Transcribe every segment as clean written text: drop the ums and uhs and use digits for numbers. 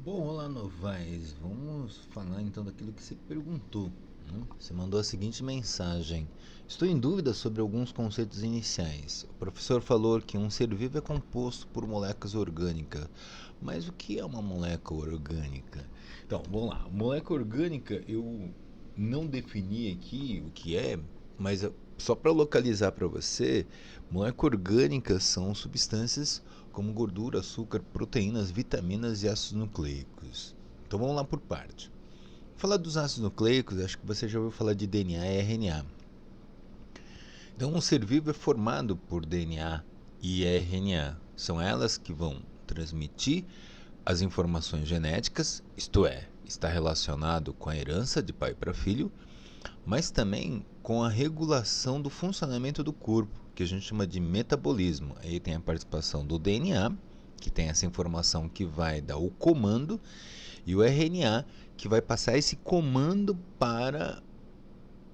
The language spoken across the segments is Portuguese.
Bom, olá Novaes, vamos falar então daquilo que você perguntou, né? Você mandou a seguinte mensagem: estou em dúvida sobre alguns conceitos iniciais. O professor falou que um ser vivo é composto por moléculas orgânicas, mas o que é uma molécula orgânica? Então, vamos lá. Molécula orgânica eu não defini aqui o que é, mas só para localizar para você, moléculas orgânicas são substâncias como gordura, açúcar, proteínas, vitaminas e ácidos nucleicos. Então vamos lá por parte. Falar dos ácidos nucleicos, acho que você já ouviu falar de DNA e RNA. Então um ser vivo é formado por DNA e RNA. São elas que vão transmitir as informações genéticas, isto é, está relacionado com a herança de pai para filho, mas também com a regulação do funcionamento do corpo, que a gente chama de metabolismo. Aí tem a participação do DNA, que tem essa informação que vai dar o comando, e o RNA, que vai passar esse comando para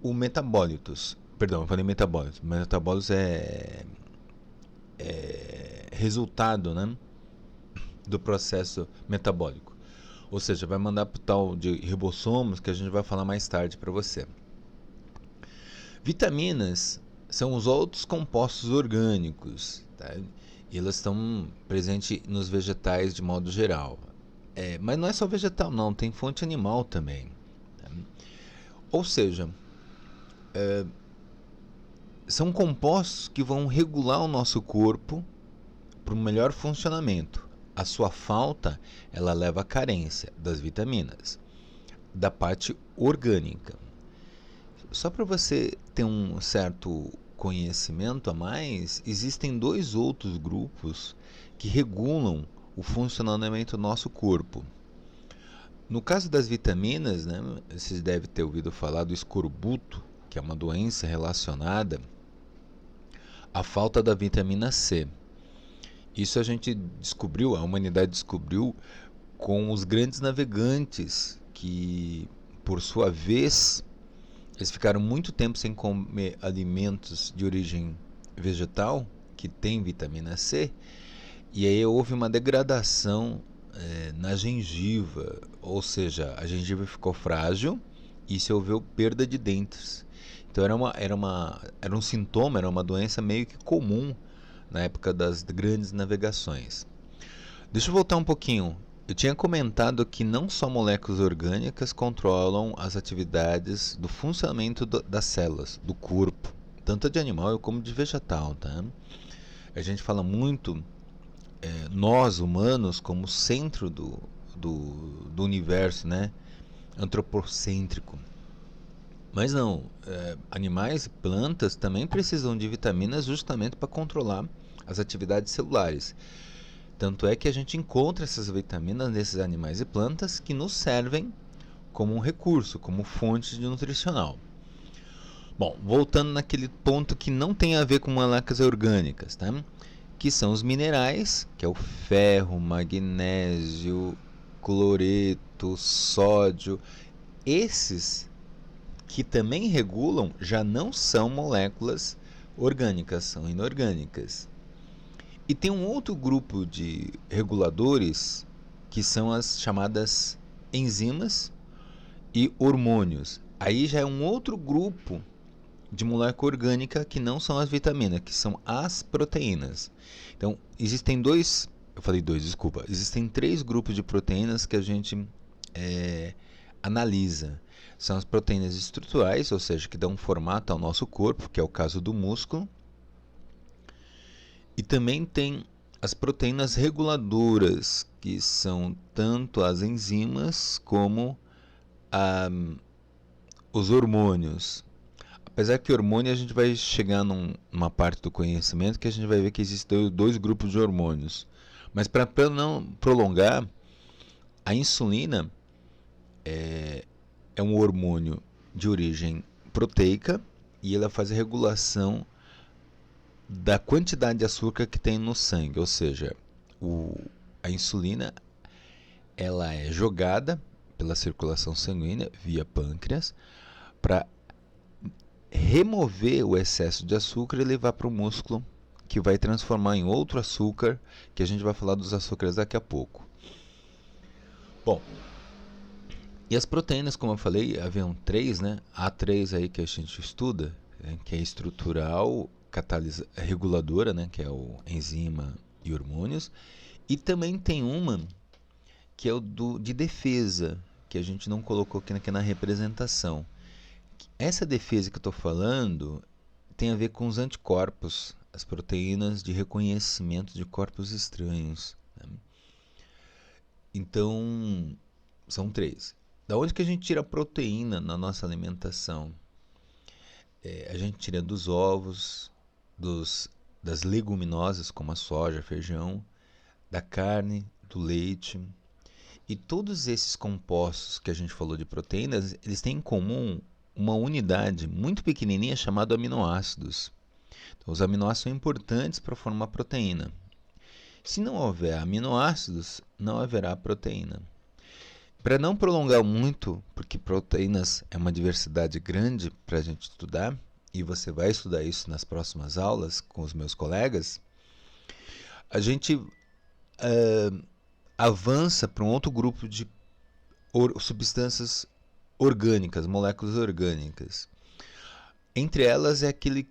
o metabólitos. Perdão, eu falei metabólitos. Metabólitos é resultado, né, do processo metabólico. Ou seja, vai mandar para o tal de ribossomos, que a gente vai falar mais tarde para você. Vitaminas são os outros compostos orgânicos, tá? E elas estão presentes nos vegetais de modo geral. Mas não é só vegetal, não, tem fonte animal também. Tá? Ou seja, são compostos que vão regular o nosso corpo para um melhor funcionamento. A sua falta, ela leva à carência das vitaminas, da parte orgânica. Só para você ter um certo conhecimento a mais, existem dois outros grupos que regulam o funcionamento do nosso corpo. No caso das vitaminas, né, vocês devem ter ouvido falar do escorbuto, que é uma doença relacionada à falta da vitamina C. Isso a gente descobriu, a humanidade descobriu com os grandes navegantes que, por sua vez, eles ficaram muito tempo sem comer alimentos de origem vegetal, que tem vitamina C, e aí houve uma degradação na gengiva, ou seja, a gengiva ficou frágil e se houve perda de dentes. Então era um sintoma, era uma doença meio que comum na época das grandes navegações. Deixa eu voltar um pouquinho. Eu tinha comentado que não só moléculas orgânicas controlam as atividades do funcionamento das células, do corpo, tanto de animal como de vegetal. Tá? A gente fala muito, nós humanos, como centro do universo, né? Antropocêntrico. Mas não, animais e plantas também precisam de vitaminas justamente para controlar as atividades celulares. Tanto é que a gente encontra essas vitaminas nesses animais e plantas que nos servem como um recurso, como fonte de nutricional. Bom, voltando naquele ponto que não tem a ver com moléculas orgânicas, tá? Que são os minerais, que é o ferro, magnésio, cloreto, sódio. Esses que também regulam já não são moléculas orgânicas, são inorgânicas. E tem um outro grupo de reguladores que são as chamadas enzimas e hormônios. Aí já é um outro grupo de molécula orgânica que não são as vitaminas, que são as proteínas. Então, existem existem três grupos de proteínas que a gente analisa. São as proteínas estruturais, ou seja, que dão formato ao nosso corpo, que é o caso do músculo. E também tem as proteínas reguladoras, que são tanto as enzimas como os hormônios. Apesar que hormônio a gente vai chegar numa parte do conhecimento que a gente vai ver que existem dois grupos de hormônios. Mas para não prolongar, a insulina é um hormônio de origem proteica e ela faz a regulação da quantidade de açúcar que tem no sangue, ou seja, a insulina ela é jogada pela circulação sanguínea via pâncreas para remover o excesso de açúcar e levar para o músculo, que vai transformar em outro açúcar, que a gente vai falar dos açúcares daqui a pouco. Bom, e as proteínas, como eu falei, haviam três, né? Há três aí que a gente estuda, né? Que é estrutural, reguladora, né? Que é o enzima e hormônios. E também tem uma que é o de defesa, que a gente não colocou aqui na representação. Essa defesa que eu estou falando tem a ver com os anticorpos, as proteínas de reconhecimento de corpos estranhos, né? Então, são três. Da onde que a gente tira proteína na nossa alimentação? A gente tira dos ovos, das leguminosas, como a soja, feijão, da carne, do leite. E todos esses compostos que a gente falou de proteínas, eles têm em comum uma unidade muito pequenininha chamada aminoácidos. Então, os aminoácidos são importantes para formar proteína. Se não houver aminoácidos, não haverá proteína. Para não prolongar muito, porque proteínas é uma diversidade grande para a gente estudar, e você vai estudar isso nas próximas aulas com os meus colegas, a gente avança para um outro grupo de substâncias orgânicas, moléculas orgânicas. Entre elas é aquele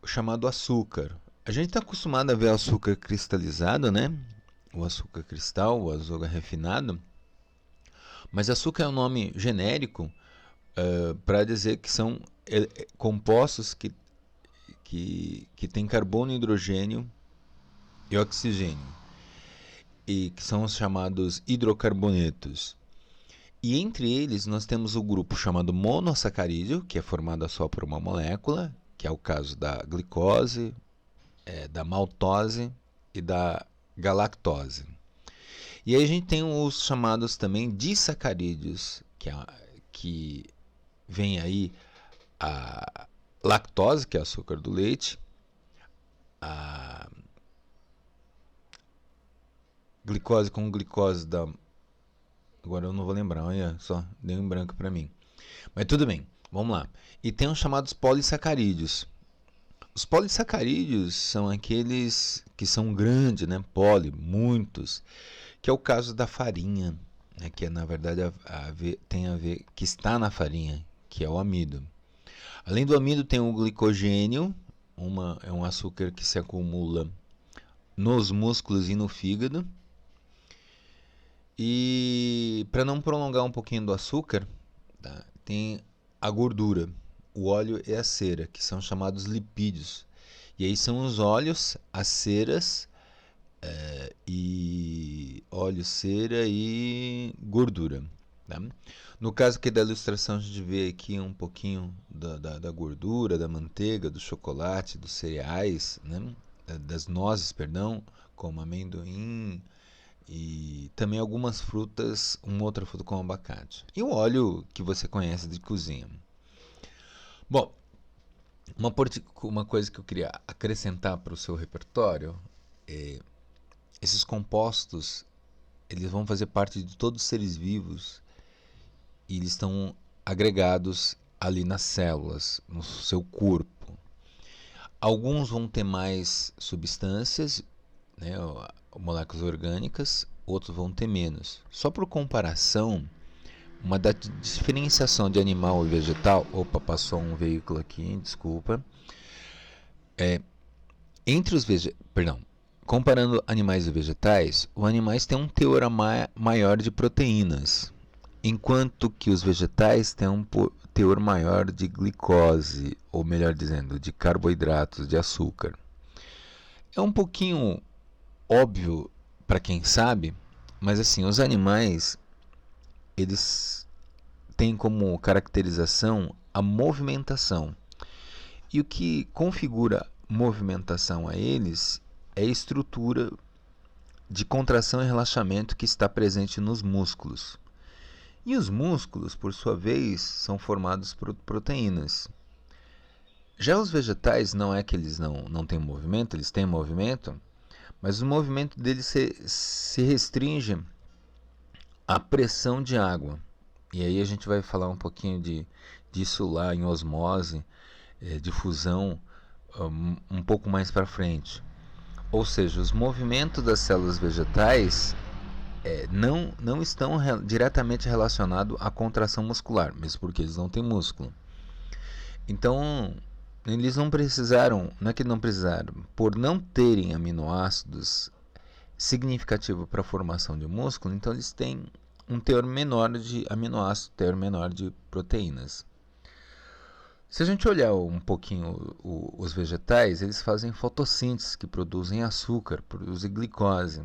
chamado açúcar. A gente está acostumado a ver açúcar cristalizado, né? O açúcar cristal, o açúcar refinado. Mas açúcar é um nome genérico para dizer que são compostos que têm carbono, hidrogênio e oxigênio, e que são os chamados hidrocarbonetos. E entre eles nós temos o grupo chamado monossacarídeo, que é formado só por uma molécula, que é o caso da glicose, da maltose e da galactose. E aí a gente tem os chamados também disacarídeos, que vem aí a lactose, que é o açúcar do leite, a glicose com glicose da... Agora eu não vou lembrar, olha só, deu em branco para mim. Mas tudo bem, vamos lá. E tem os chamados polissacarídeos. Os polissacarídeos são aqueles que são grandes, né? Muitos, que é o caso da farinha, né? Que na verdade tem a ver, que está na farinha, que é o amido. Além do amido tem o glicogênio, é um açúcar que se acumula nos músculos e no fígado. E para não prolongar um pouquinho do açúcar, tá? Tem a gordura, o óleo e a cera, que são chamados lipídios. E aí são os óleos, as ceras, e óleo, cera e gordura. Tá? No caso aqui da ilustração, a gente vê aqui um pouquinho da gordura, da manteiga, do chocolate, dos cereais, né? Das nozes, perdão, como amendoim, e também algumas frutas, uma outra fruta como abacate. E o óleo que você conhece de cozinha. Bom, uma coisa que eu queria acrescentar para o seu repertório é esses compostos, eles vão fazer parte de todos os seres vivos e eles estão agregados ali nas células, no seu corpo. Alguns vão ter mais substâncias, né, moléculas orgânicas, outros vão ter menos. Só por comparação, uma da diferenciação de animal e vegetal... Opa, passou um veículo aqui, desculpa. Entre os comparando animais e vegetais, os animais têm um teor maior de proteínas, enquanto que os vegetais têm um teor maior de glicose, ou melhor dizendo, de carboidratos, de açúcar. É um pouquinho óbvio para quem sabe, mas assim, os animais, eles têm como caracterização a movimentação. E o que configura movimentação a eles é a estrutura de contração e relaxamento que está presente nos músculos. E os músculos, por sua vez, são formados por proteínas. Já os vegetais, não é que eles não têm movimento, eles têm movimento, mas o movimento deles se restringe à pressão de água. E aí a gente vai falar um pouquinho disso lá em osmose, difusão, um pouco mais para frente. Ou seja, os movimentos das células vegetais não estão diretamente relacionados à contração muscular, mesmo porque eles não têm músculo. Então, eles não precisaram, não é que não precisaram, por não terem aminoácidos significativo para a formação de músculo, então eles têm um teor menor de aminoácidos, teor menor de proteínas. Se a gente olhar um pouquinho os vegetais, eles fazem fotossíntese, que produzem açúcar, produzem glicose.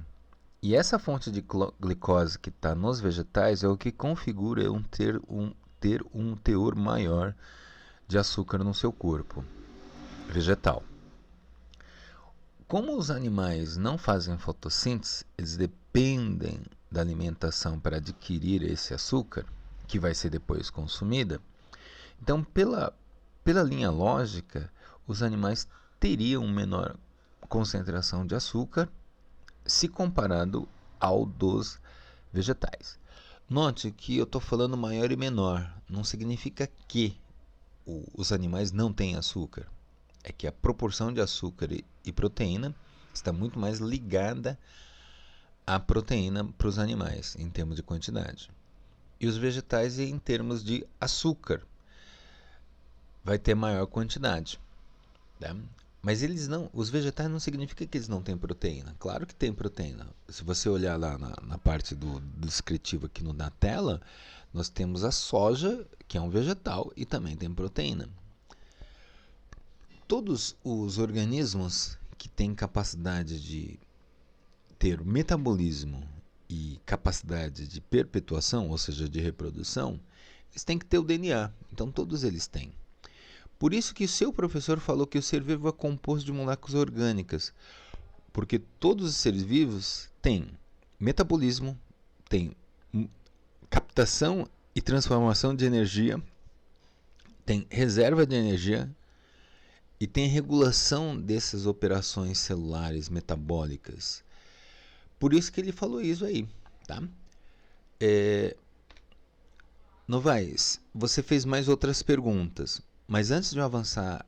E essa fonte de glicose que está nos vegetais é o que configura ter um teor maior de açúcar no seu corpo vegetal. Como os animais não fazem fotossíntese, eles dependem da alimentação para adquirir esse açúcar, que vai ser depois consumida. Então, pela linha lógica, os animais teriam menor concentração de açúcar se comparado ao dos vegetais. Note que eu estou falando maior e menor, não significa que os animais não têm açúcar. É que a proporção de açúcar e proteína está muito mais ligada à proteína para os animais, em termos de quantidade. E os vegetais, em termos de açúcar, vai ter maior quantidade. Tá? Mas os vegetais não significa que eles não têm proteína. Claro que tem proteína. Se você olhar lá na parte do descritivo aqui na tela, nós temos a soja, que é um vegetal, e também tem proteína. Todos os organismos que têm capacidade de ter metabolismo e capacidade de perpetuação, ou seja, de reprodução, eles têm que ter o DNA. Então todos eles têm. Por isso que o seu professor falou que o ser vivo é composto de moléculas orgânicas, porque todos os seres vivos têm metabolismo, têm captação e transformação de energia, têm reserva de energia e tem regulação dessas operações celulares metabólicas. Por isso que ele falou isso aí, tá? Novaes, você fez mais outras perguntas, mas antes de eu avançar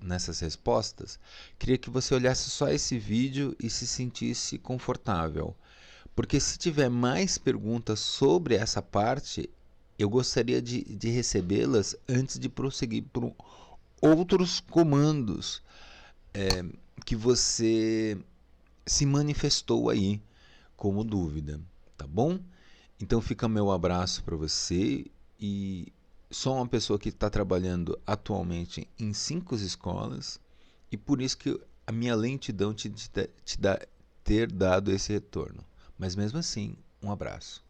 nessas respostas, queria que você olhasse só esse vídeo e se sentisse confortável. Porque se tiver mais perguntas sobre essa parte, eu gostaria de recebê-las antes de prosseguir por outros comandos que você se manifestou aí como dúvida, tá bom? Então fica meu abraço para você e sou uma pessoa que está trabalhando atualmente em 5 escolas e por isso que a minha lentidão ter dado esse retorno. Mas mesmo assim, um abraço.